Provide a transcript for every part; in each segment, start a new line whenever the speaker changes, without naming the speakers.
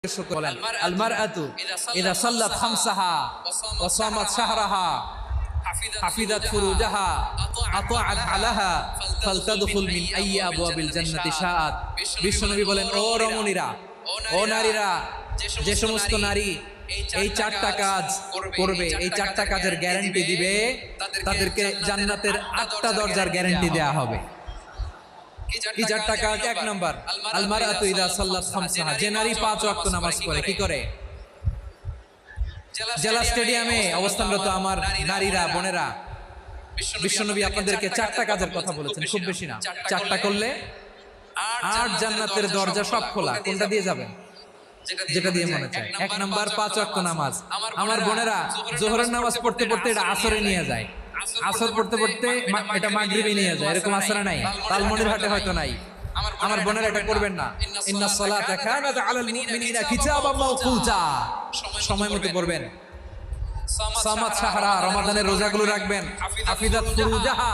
বলেন আল মারআতু ইযা সাল্লাত খামসাহা ওয়া সামাত শাহরাহা হাফিজাত ফুরুজাহা আতাআত আলাহা ফালতাদখুল মিন আইয়ি আবওয়াবিল জান্নাতি শাআত। বিশ্বনবী বলেন, ও রমণীরা, ও নারীরা, যে সমস্ত নারী এই চারটা কাজ করবে, এই চারটা কাজের গ্যারান্টি দিবে, তাদেরকে জান্নাতের 8টা দরজার গ্যারান্টি দেয়া হবে। কি চারটা কাজ? এক নাম্বার, আল মারআতু ইযা সাল্লাত খামসাহা, যে নারী 5 ওয়াক্ত নামাজ পড়ে। কি করে? জেলা স্টেডিয়ামে অবস্থানরত আমার নারীরা, বোনেরা, বিশ্বনবী আপনাদেরকে 4টা কাজের কথা বলেছেন, খুব বেশি না। 4টা করলে 8 জান্নাতের দরজা সব খোলা। কোনটা দিয়ে যাবেন? যেটা দিয়ে মনে চায়। এক নাম্বার 5 ওয়াক্ত নামাজ। আমার বোনেরা জোহরের নামাজ পড়তে পড়তে এটা আসরে নিয়ে যায়, আসর পড়তে পড়তে এটা মাগরিবে নিয়ে যায়। এরকম আসরে নাই, লালমনিরহাটে হয়তো নাই। আমার বোনেরা এটা করবেন না। ইন্নাস সালাতা কানাত আলাল মুমিনিনা কিতাবাম মাওকুতা, সময় মতো পড়বেন। সামাত শাহরা, রমাদানের রোজাগুলো রাখবেন। হাফিজাত ফুরুজাহা,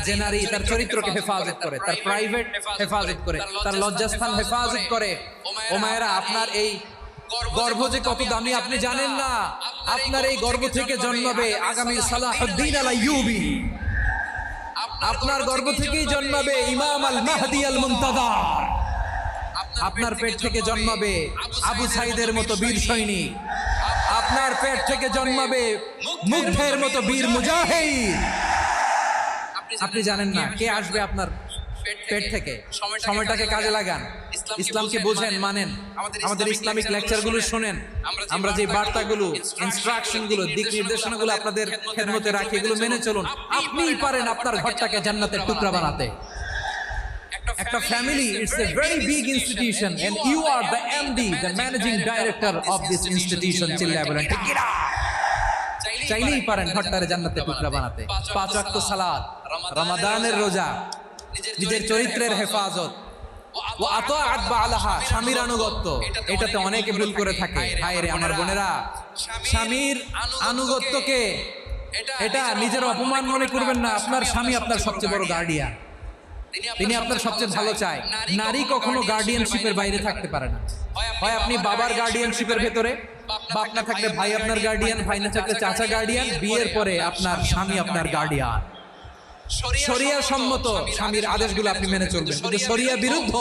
যে নারী তার চরিত্রকে হেফাজত করে, তার প্রাইভেট হেফাজত করে, তার লজ্জাস্থান হেফাজত করে। ও মায়েরা, আপনার এই গর্ভ যে কত দামি আপনি জানেন না। আপনার এই গর্ভ থেকে জন্মাবে আগামী সালাহুদ্দিন আল আইয়ুবী। আপনার গর্ভ থেকেই জন্মাবে ইমাম আল মাহদি আল মুনতাযার। আপনার পেট থেকে জন্মাবে আবু সাইদের মতো বীর সৈনিক। আপনার পেট থেকে জন্মাবে মুগ্ধের মতো বীর মুজাহিদ। আপনি জানেন না কে আসবে আপনার পেট থেকে। সময়টাকে কাজে লাগান, ইসলামকে বোঝেন, মানেন, আমাদের ইসলামিক লেকচারগুলো শুনেন। আমরা যে বার্তাগুলো, ইনস্ট্রাকশনগুলো, দিক নির্দেশনাগুলো আপনাদের খেদমতে রাখি, এগুলো মেনে চলুন। আপনিই পারেন আপনার ঘরটাকে জান্নাতের টুকরা বানাতে। একটা family, it's a very big institution and you are the MD, the managing director of this institution। চিল্লায় বলেন ঠিক কি না? চাইলেই পারেন ঘরটারে জান্নাতের টুকরা বানাতে। 5 ওয়াক্ত সালাত, রমাদানের রোজা, নিজের চরিত্রের হেফাজত, ও আতাআত বালাহা, স্বামীর আনুগত্য। এটাতে অনেকে ভুল করে থাকে। হায় রে আমার বোনেরা, স্বামীর আনুগত্যকে এটা নিজের অপমান মনে করবেন না। আপনার স্বামী আপনার সবচেয়ে বড় গার্ডিয়ান, তিনি আপনার সবচেয়ে ভালো চায়। নারী কখনো গার্ডিয়ানশিপের বাইরে থাকতে পারে না। হয় আপনি বাবার গার্ডিয়ানশিপের ভেতরে, বাপ না থাকলে ভাই আপনার গার্ডিয়ান, ভাই না থাকলে চাচা গার্ডিয়ান, বিয়ের পরে আপনার স্বামী আপনার গার্ডিয়ান। শরিয়া সম্মত স্বামীর আদেশগুলো আপনি মেনে চলবেন, কিন্তু শরিয়া বিরুদ্ধ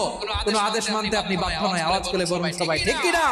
কোনো আদেশ মানতে আপনি বাধ্য নয়। আওয়াজ করে বলুন সবাই ঠিক কিনা?